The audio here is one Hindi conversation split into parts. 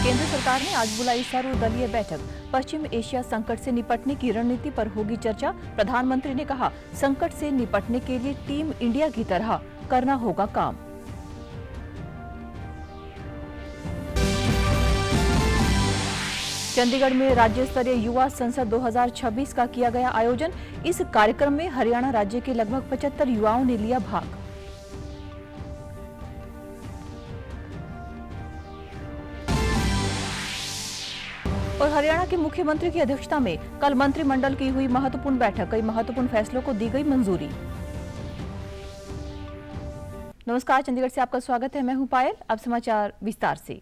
केंद्र सरकार ने आज बुलाई सर्वदलीय बैठक। पश्चिम एशिया संकट से निपटने की रणनीति पर होगी चर्चा। प्रधानमंत्री ने कहा, संकट से निपटने के लिए टीम इंडिया की तरह करना होगा काम। चंडीगढ़ में राज्य स्तरीय युवा संसद 2026 का किया गया आयोजन। इस कार्यक्रम में हरियाणा राज्य के लगभग 75 युवाओं ने लिया भाग। और हरियाणा के मुख्यमंत्री की अध्यक्षता में कल मंत्रिमंडल की हुई महत्वपूर्ण बैठक। कई महत्वपूर्ण फैसलों को दी गई मंजूरी। नमस्कार, चंडीगढ़ से आपका स्वागत है। मैं हूं पायल। अब समाचार विस्तार से।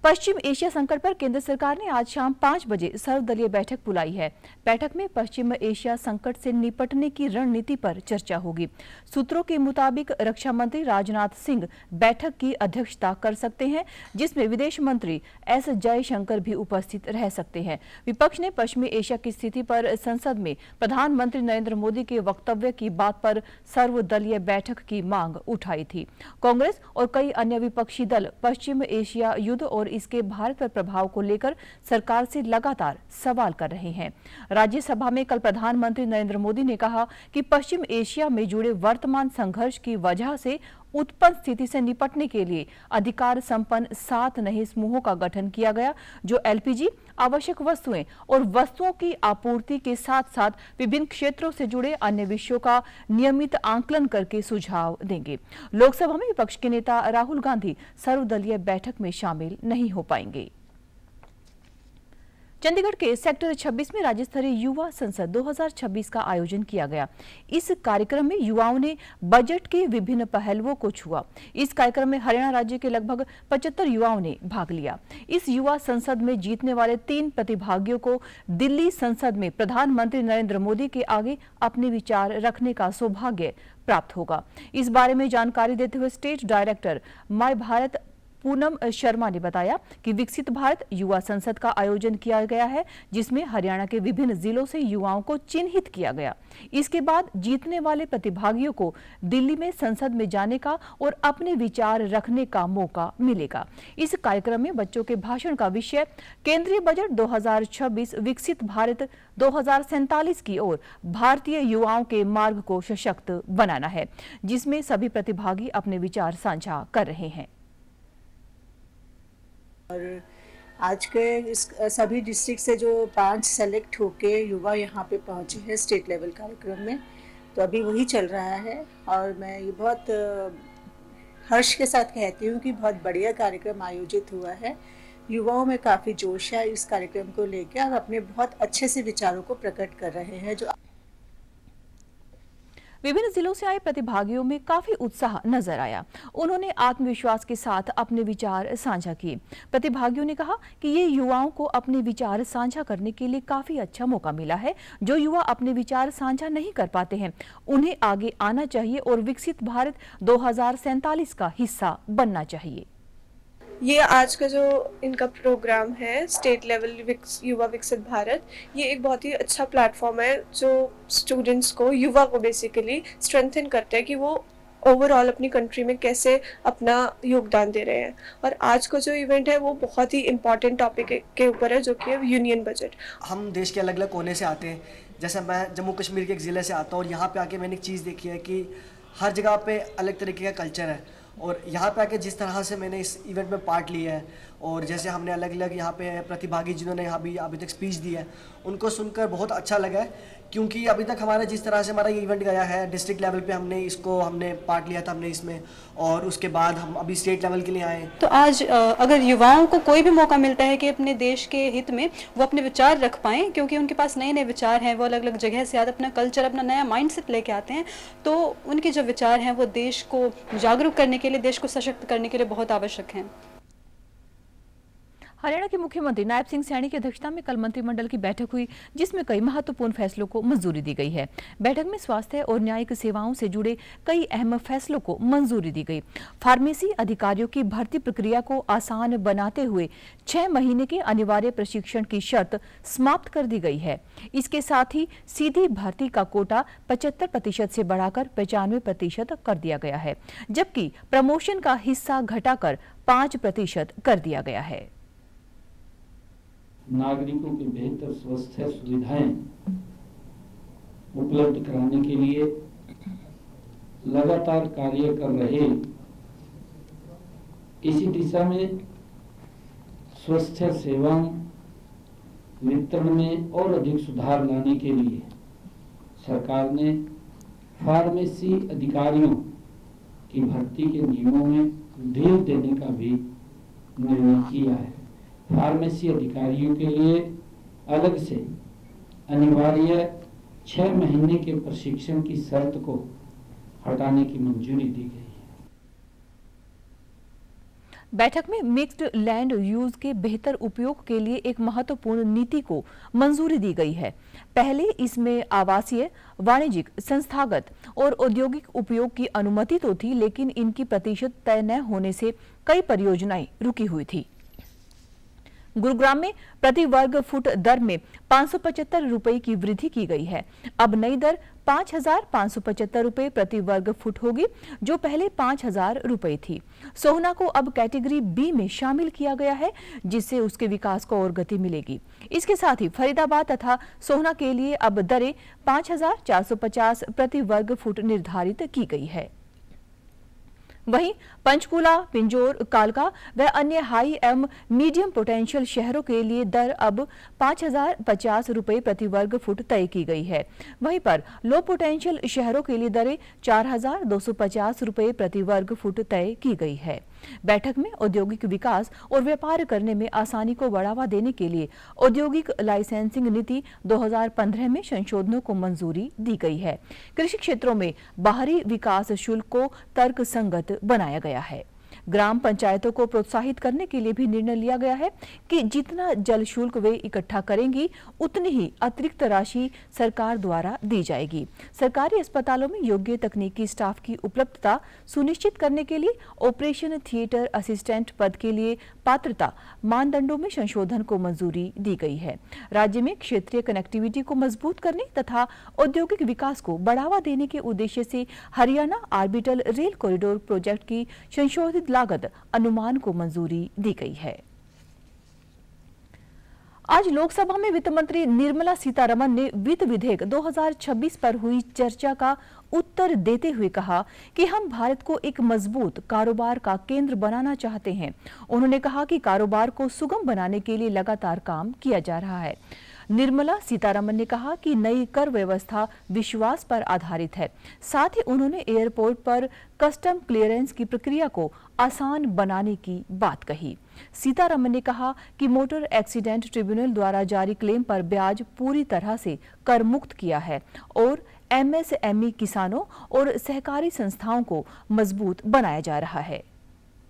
पश्चिम एशिया संकट पर केंद्र सरकार ने आज शाम 5 बजे सर्वदलीय बैठक बुलाई है। बैठक में पश्चिम एशिया संकट से निपटने की रणनीति पर चर्चा होगी। सूत्रों के मुताबिक रक्षा मंत्री राजनाथ सिंह बैठक की अध्यक्षता कर सकते हैं, जिसमें विदेश मंत्री एस जयशंकर भी उपस्थित रह सकते हैं। विपक्ष ने पश्चिमी एशिया की स्थिति पर संसद में प्रधानमंत्री नरेंद्र मोदी के वक्तव्य की बात पर सर्वदलीय बैठक की मांग उठाई थी। कांग्रेस और कई अन्य विपक्षी दल पश्चिम एशिया युद्ध और इसके भारत पर प्रभाव को लेकर सरकार से लगातार सवाल कर रहे हैं। राज्यसभा में कल प्रधानमंत्री नरेंद्र मोदी ने कहा कि पश्चिम एशिया में जुड़े वर्तमान संघर्ष की वजह से उत्पन्न स्थिति से निपटने के लिए अधिकार संपन्न 7 नए समूहों का गठन किया गया, जो एलपीजी, आवश्यक वस्तुएं और वस्तुओं की आपूर्ति के साथ साथ विभिन्न क्षेत्रों से जुड़े अन्य विषयों का नियमित आंकलन करके सुझाव देंगे। लोकसभा में विपक्ष के नेता राहुल गांधी सर्वदलीय बैठक में शामिल नहीं हो पाएंगे। चंडीगढ़ के सेक्टर 26 में राज्य स्तरीय युवा संसद 2026 का आयोजन किया गया। इस कार्यक्रम में युवाओं ने बजट के विभिन्न पहलुओं को छुआ। इस कार्यक्रम में हरियाणा राज्य के लगभग 75 युवाओं ने भाग लिया। इस युवा संसद में जीतने वाले 3 प्रतिभागियों को दिल्ली संसद में प्रधानमंत्री नरेंद्र मोदी के आगे अपने विचार रखने का सौभाग्य प्राप्त होगा। इस बारे में जानकारी देते हुए state director my Bharat Poonam Sharma ने बताया कि विकसित भारत युवा संसद का आयोजन किया गया है, जिसमें हरियाणा के विभिन्न जिलों से युवाओं को चिन्हित किया गया। इसके बाद जीतने वाले प्रतिभागियों को दिल्ली में संसद में जाने का और अपने विचार रखने का मौका मिलेगा। इस कार्यक्रम में बच्चों के भाषण का विषय केंद्रीय बजट 2026 विकसित भारत 2047 की ओर भारतीय युवाओं के मार्ग को सशक्त बनाना है, जिसमें सभी प्रतिभागी अपने विचार साझा कर रहे हैं। और आज के इस सभी डिस्ट्रिक्ट से जो 5 सेलेक्ट होके युवा यहाँ पे पहुँचे हैं स्टेट लेवल कार्यक्रम में, तो अभी वही चल रहा है। और मैं ये बहुत हर्ष के साथ कहती हूँ कि बहुत बढ़िया कार्यक्रम आयोजित हुआ है। युवाओं में काफ़ी जोश है इस कार्यक्रम को लेकर और अपने बहुत अच्छे से विचारों को प्रकट कर रहे हैं। जो विभिन्न जिलों से आए प्रतिभागियों में काफी उत्साह नजर आया। उन्होंने आत्मविश्वास के साथ अपने विचार साझा किए। प्रतिभागियों ने कहा कि ये युवाओं को अपने विचार साझा करने के लिए काफी अच्छा मौका मिला है। जो युवा अपने विचार साझा नहीं कर पाते हैं, उन्हें आगे आना चाहिए और विकसित भारत 2047 का हिस्सा बनना चाहिए। ये आज का जो इनका प्रोग्राम है स्टेट लेवल युवा विकसित भारत, ये एक बहुत ही अच्छा प्लेटफॉर्म है जो स्टूडेंट्स को, युवा को बेसिकली स्ट्रेंथन करता है कि वो ओवरऑल अपनी कंट्री में कैसे अपना योगदान दे रहे हैं। और आज का जो इवेंट है वो बहुत ही इम्पॉर्टेंट टॉपिक के ऊपर है, जो कि है यूनियन बजट। हम देश के अलग अलग कोने से आते हैं। जैसे मैं जम्मू कश्मीर के एक ज़िले से आता हूँ और यहाँ पे आके मैंने एक चीज़ देखी है कि हर जगह पे अलग तरीके का कल्चर है। और यहाँ पे आके जिस तरह से मैंने इस इवेंट में पार्ट लिया है और जैसे हमने अलग अलग यहाँ पे प्रतिभागी जिन्होंने यहाँ भी अभी तक स्पीच दी है, उनको सुनकर बहुत अच्छा लगा है। क्योंकि अभी तक हमारा जिस तरह से हमारा ये इवेंट गया है, डिस्ट्रिक्ट लेवल पे हमने पार्ट लिया था हमने इसमें, और उसके बाद हम अभी स्टेट लेवल के लिए आए। तो आज अगर युवाओं को कोई भी मौका मिलता है कि अपने देश के हित में वो अपने विचार रख पाएँ, क्योंकि उनके पास नए नए विचार हैं, वो अलग अलग जगह से आते अपना कल्चर, अपना नया माइंडसेट लेके आते हैं, तो उनके जो विचार हैं वो देश को जागरूक करने के लिए, देश को सशक्त करने के लिए बहुत आवश्यक हैं। हरियाणा के मुख्यमंत्री नायब सिंह सैनी की अध्यक्षता में कल मंत्रिमंडल की बैठक हुई, जिसमें कई महत्वपूर्ण फैसलों को मंजूरी दी गई है। बैठक में स्वास्थ्य और न्यायिक सेवाओं से जुड़े कई अहम फैसलों को मंजूरी दी गई। फार्मेसी अधिकारियों की भर्ती प्रक्रिया को आसान बनाते हुए 6 महीने के अनिवार्य प्रशिक्षण की शर्त समाप्त कर दी गई है। इसके साथ ही सीधी भर्ती का कोटा 75% से बढ़ाकर 95% कर दिया गया है, जबकि प्रमोशन का हिस्सा घटाकर 5% कर दिया गया है। नागरिकों की बेहतर स्वास्थ्य सुविधाएं उपलब्ध कराने के लिए लगातार कार्य कर रहे, इसी दिशा में स्वास्थ्य सेवाओं वितरण में और अधिक सुधार लाने के लिए सरकार ने फार्मेसी अधिकारियों की भर्ती के नियमों में ढील देने का भी निर्णय किया है। फार्मेसी अधिकारियों के लिए अलग से अनिवार्य 6 महीने के प्रशिक्षण की शर्त को हटाने की मंजूरी दी गई है। बैठक में मिक्स्ड लैंड यूज के बेहतर उपयोग के लिए एक महत्वपूर्ण नीति को मंजूरी दी गई है। पहले इसमें आवासीय, वाणिज्यिक, संस्थागत और औद्योगिक उपयोग की अनुमति तो थी, लेकिन इनकी प्रतिशत तय न होने से कई परियोजनाएं रुकी हुई थी। गुरुग्राम में प्रति वर्ग फुट दर में 575 रुपए की वृद्धि की गई है। अब नई दर 5,575 रुपए प्रति वर्ग फुट होगी, जो पहले 5,000 रुपए थी। सोहना को अब कैटेगरी बी में शामिल किया गया है, जिससे उसके विकास को और गति मिलेगी। इसके साथ ही फरीदाबाद तथा सोहना के लिए अब दरें 5,450 प्रति वर्ग फुट निर्धारित की गई है। वहीं पंचकूला, पिंजौर, कालका व अन्य हाई एवं मीडियम पोटेंशियल शहरों के लिए दर अब 5,050 रुपए प्रति वर्ग फुट तय की गई है। वहीं पर लो पोटेंशियल शहरों के लिए दरें 4,250 रुपए प्रति वर्ग फुट तय की गई है। बैठक में औद्योगिक विकास और व्यापार करने में आसानी को बढ़ावा देने के लिए औद्योगिक लाइसेंसिंग नीति 2015 में संशोधनों को मंजूरी दी गई है। कृषि क्षेत्रों में बाहरी विकास शुल्क को तर्कसंगत बनाया गया है। ग्राम पंचायतों को प्रोत्साहित करने के लिए भी निर्णय लिया गया है कि जितना जल शुल्क वे इकट्ठा करेंगी, उतनी ही अतिरिक्त राशि सरकार द्वारा दी जाएगी। सरकारी अस्पतालों में योग्य तकनीकी स्टाफ की उपलब्धता सुनिश्चित करने के लिए ऑपरेशन थिएटर असिस्टेंट पद के लिए पात्रता मानदंडों में संशोधन को मंजूरी दी गई है। राज्य में क्षेत्रीय कनेक्टिविटी को मजबूत करने तथा औद्योगिक विकास को बढ़ावा देने के उद्देश्य से Haryana orbital rail corridor project की संशोधित लागत अनुमान को मंजूरी दी गई है। आज लोकसभा में वित्त मंत्री निर्मला सीतारमण ने वित्त विधेयक 2026 पर हुई चर्चा का उत्तर देते हुए कहा कि हम भारत को एक मजबूत कारोबार का केंद्र बनाना चाहते हैं। उन्होंने कहा कि कारोबार को सुगम बनाने के लिए लगातार काम किया जा रहा है। निर्मला सीतारमण ने कहा कि नई कर व्यवस्था विश्वास पर आधारित है। साथ ही उन्होंने एयरपोर्ट पर कस्टम क्लियरेंस की प्रक्रिया को आसान बनाने की बात कही। सीतारमण ने कहा कि मोटर एक्सीडेंट ट्रिब्यूनल द्वारा जारी क्लेम पर ब्याज पूरी तरह से कर मुक्त किया है और एमएसएमई किसानों और सहकारी संस्थाओं को मजबूत बनाया जा रहा है।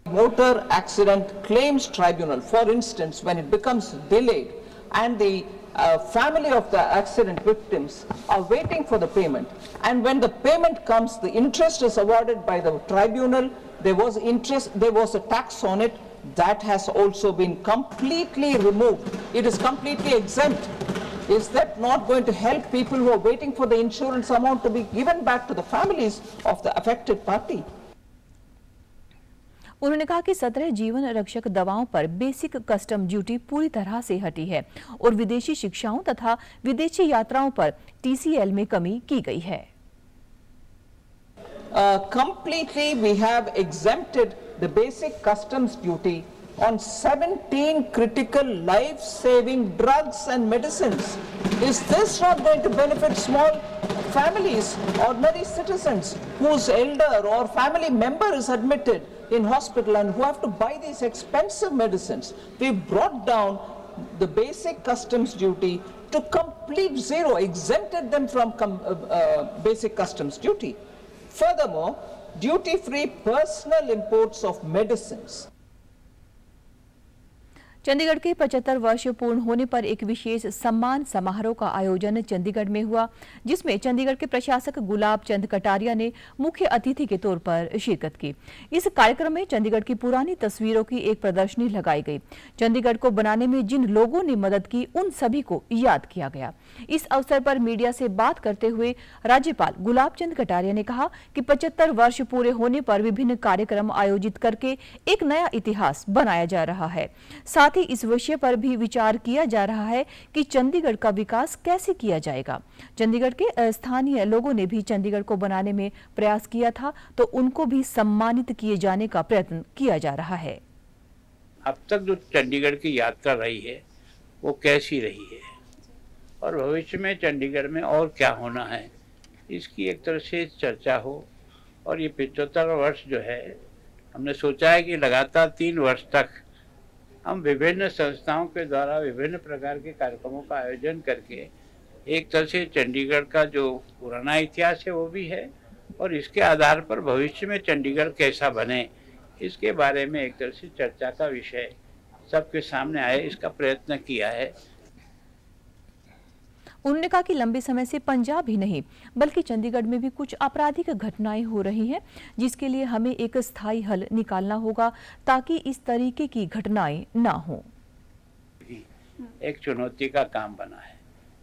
Motor Accident Claims Tribunal, for instance, when it becomes delayed and the family of the accident victims are waiting for the payment, and when the payment comes, the interest is awarded by the tribunal. There was interest, there was a tax on it, that has also been completely removed. It is completely exempt. Is that not going to help people who are waiting for the insurance amount to be given back to the families of the affected party? उन्होंने कहा कि 17 जीवन रक्षक दवाओं पर बेसिक कस्टम ड्यूटी पूरी तरह से हटी है और विदेशी शिक्षाओं तथा विदेशी यात्राओं पर टीसीएल में कमी की गई है। Completely we have exempted the basic customs duty on 17 critical life-saving drugs and medicines. Is this not going to benefit small families, ordinary citizens whose elder or family member is admitted in hospital and who have to buy these expensive medicines? We've brought down the basic customs duty to complete zero, exempted them from basic customs duty. Furthermore, duty-free personal imports of medicines. Chandigarh के 75 वर्ष पूर्ण होने पर एक विशेष सम्मान समारोह का आयोजन चंडीगढ़ में हुआ, जिसमें चंडीगढ़ के प्रशासक गुलाब चंद कटारिया ने मुख्य अतिथि के तौर पर शिरकत की। इस कार्यक्रम में चंडीगढ़ की पुरानी तस्वीरों की एक प्रदर्शनी लगाई गई। चंडीगढ़ को बनाने में जिन लोगों ने मदद की, उन सभी को याद किया गया। इस अवसर पर मीडिया से बात करते हुए राज्यपाल गुलाब चंद कटारिया ने कहा कि 75 वर्ष पूरे होने पर विभिन्न कार्यक्रम आयोजित करके एक नया इतिहास बनाया जा रहा है। साथ ही इस विषय पर भी विचार किया जा रहा है कि चंडीगढ़ का विकास कैसे किया जाएगा। चंडीगढ़ के स्थानीय लोगों ने भी चंडीगढ़ को बनाने में प्रयास किया था, तो उनको भी सम्मानित किए जाने का प्रयत्न किया जा रहा है। अब तक जो चंडीगढ़ की यात्रा रही है वो कैसी रही है और भविष्य में चंडीगढ़ में और क्या होना है, इसकी एक तरह से चर्चा हो। और ये 75 वर्ष जो है, हमने सोचा है कि लगातार 3 वर्ष तक हम विभिन्न संस्थाओं के द्वारा विभिन्न प्रकार के कार्यक्रमों का आयोजन करके एक तरह से चंडीगढ़ का जो पुराना इतिहास है वो भी है और इसके आधार पर भविष्य में चंडीगढ़ कैसा बने, इसके बारे में एक तरह से चर्चा का विषय सबके सामने आए, इसका प्रयत्न किया है। उन्होंने कहा कि लंबे समय से पंजाब ही नहीं बल्कि चंडीगढ़ में भी कुछ आपराधिक घटनाएं हो रही हैं, जिसके लिए हमें एक स्थायी हल निकालना होगा ताकि इस तरीके की घटनाएं ना हो। एक चुनौती का काम बना है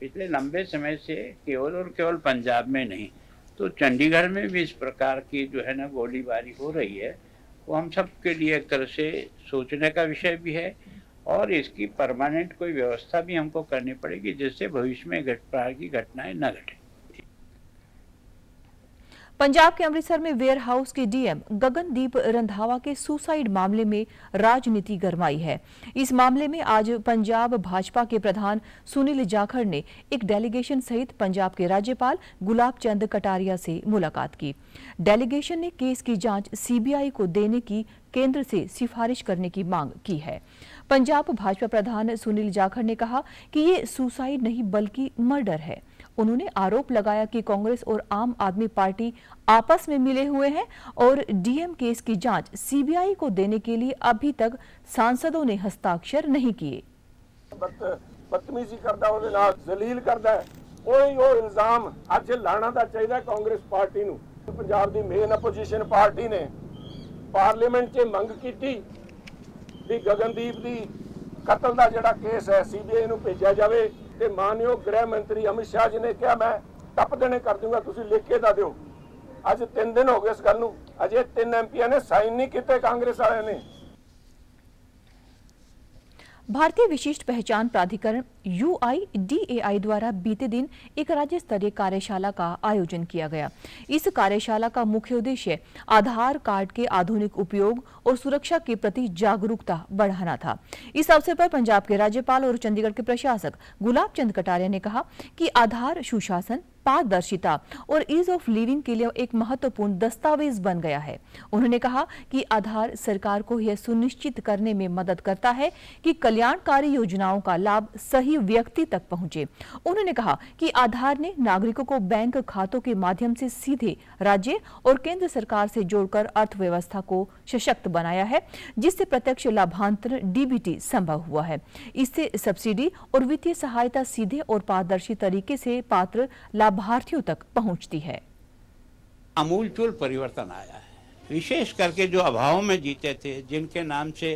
पिछले लंबे समय से, केवल और केवल पंजाब में नहीं तो चंडीगढ़ में भी इस प्रकार की जो है ना गोलीबारी हो रही है, वो हम सब के लिए एक तरह से सोचने का विषय भी है और इसकी परमानेंट कोई व्यवस्था भी हमको करनी पड़ेगी जिससे भविष्य में प्रकार की घटनाएं न घटें। पंजाब के अमृतसर में वेयर हाउस के डीएम गगनदीप रंधावा के सुसाइड मामले में राजनीति गरमाई है। इस मामले में आज पंजाब भाजपा के प्रधान सुनील जाखड़ ने एक डेलीगेशन सहित पंजाब के राज्यपाल गुलाब चंद कटारिया से मुलाकात की। डेलीगेशन ने केस की जांच सीबीआई को देने की केंद्र से सिफारिश करने की मांग की है। पंजाब भाजपा प्रधान सुनील जाखड़ ने कहा कि ये सुसाइड नहीं बल्कि मर्डर है। उन्होंने आरोप लगाया कि कांग्रेस और आम आदमी पार्टी आपस में मिले हुए हैं और डीएम केस की जांच सीबीआई को देने के लिए अभी तक सांसदों ने हस्ताक्षर नहीं किए। बदतमीजी करदा ਉਹਦੇ ਨਾਲ ਜ਼ਲੀਲ ਕਰਦਾ ਉਹ ਇਲਜ਼ਾਮ ਅੱਜ ਲਾਣਾ ਦਾ ਚਾਹੀਦਾ ਕਾਂਗਰਸ ਪਾਰਟੀ ਨੂੰ। ਪੰਜਾਬ ਦੀ ਮੇਨ ਆਪੋਜੀਸ਼ਨ ਪਾਰਟੀ ਨੇ ਪਾਰਲੀਮੈਂਟ 'ਚ ਮੰਗ ਕੀਤੀ ਵੀ ਗਗਨਦੀਪ ਦੀ ਕਤਲ ਦਾ ਜਿਹੜਾ ਕੇਸ ਹੈ ਸੀਬੀਆਈ ਨੂੰ ਭੇਜਿਆ ਜਾਵੇ ਤੇ ਮਾਨਯੋਗ ਗ੍ਰਹਿ ਮੰਤਰੀ ਅਮਿਤ ਸ਼ਾਹ ਜੀ ਨੇ ਕਿਹਾ ਮੈਂ ਟੱਪ ਦੇਣੇ ਕਰ ਦੂੰਗਾ, ਤੁਸੀਂ ਲਿਖ ਕੇ ਦਾ ਦਿਓ। ਅੱਜ 3 ਦਿਨ ਹੋ ਗਏ ਇਸ ਗੱਲ ਨੂੰ, ਅਜੇ 3 ਐਮਪੀਆਂ ਨੇ साइन नहीं ਕੀਤੇ कांग्रेस वाले ने। भारतीय विशिष्ट पहचान प्राधिकरण UIDAI द्वारा बीते दिन एक राज्य स्तरीय कार्यशाला का आयोजन किया गया। इस कार्यशाला का मुख्य उद्देश्य आधार कार्ड के आधुनिक उपयोग और सुरक्षा के प्रति जागरूकता बढ़ाना था। इस अवसर पर पंजाब के राज्यपाल और चंडीगढ़ के प्रशासक गुलाब चंद कटारिया ने कहा कि आधार सुशासन, पारदर्शिता और ईज ऑफ लिविंग के लिए एक महत्वपूर्ण दस्तावेज बन गया है। उन्होंने कहा कि आधार सरकार को यह सुनिश्चित करने में मदद करता है कि कल्याणकारी योजनाओं का लाभ सही व्यक्ति तक पहुंचे। उन्होंने कहा कि आधार ने नागरिकों को बैंक खातों के माध्यम से सीधे राज्य और केंद्र सरकार से जोड़कर अर्थव्यवस्था को सशक्त बनाया है, जिससे प्रत्यक्ष लाभांतरण DBT संभव हुआ है। इससे सब्सिडी और वित्तीय सहायता सीधे और पारदर्शी तरीके से पात्र लाभार्थियों तक पहुंचती है। आमूलचूल परिवर्तन आया है, विशेष करके जो अभाव में जीते थे, जिनके नाम से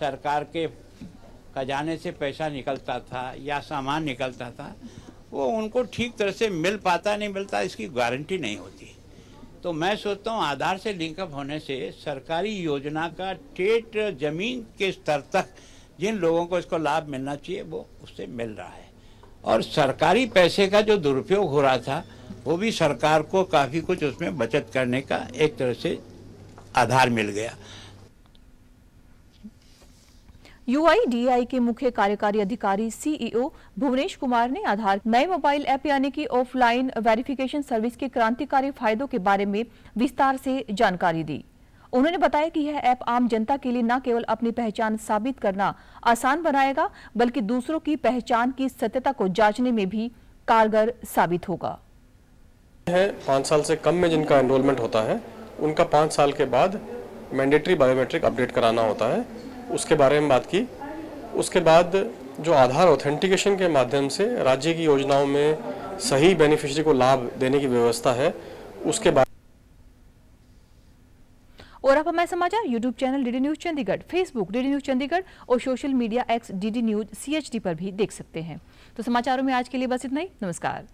सरकार के खजाने से पैसा निकलता था या सामान निकलता था, वो उनको ठीक तरह से मिल पाता नहीं मिलता, इसकी गारंटी नहीं होती। तो मैं सोचता हूँ आधार से लिंकअप होने से सरकारी योजना का ठेठ जमीन के स्तर तक जिन लोगों को इसको लाभ मिलना चाहिए वो उससे मिल रहा है और सरकारी पैसे का जो दुरुपयोग हो रहा था वो भी सरकार को काफ़ी कुछ उसमें बचत करने का एक तरह से आधार मिल गया। UIDAI के मुख्य कार्यकारी अधिकारी CEO भुवनेश कुमार ने आधार नए मोबाइल ऐप यानी कि ऑफलाइन वेरिफिकेशन सर्विस के क्रांतिकारी फायदों के बारे में विस्तार से जानकारी दी। उन्होंने बताया कि यह ऐप आम जनता के लिए न केवल अपनी पहचान साबित करना आसान बनाएगा बल्कि दूसरों की पहचान की सत्यता को जांचने में भी कारगर साबित होगा। 5 साल से कम में जिनका एनरोलमेंट होता है उनका 5 साल के बाद मैंडेटरी बायोमेट्रिक अपडेट कराना होता है। उसके बारे में बात की उसके बाद जो आधार ऑथेंटिकेशन के माध्यम से राज्य की योजनाओं में सही बेनिफिशियरी को लाभ देने की व्यवस्था है, उसके बाद। और आप हमारे समाचार YouTube channel DD news Chandigarh, Facebook DD news Chandigarh और social media X DD news CHD पर भी देख सकते हैं। तो समाचारों में आज के लिए बस इतना ही। नमस्कार।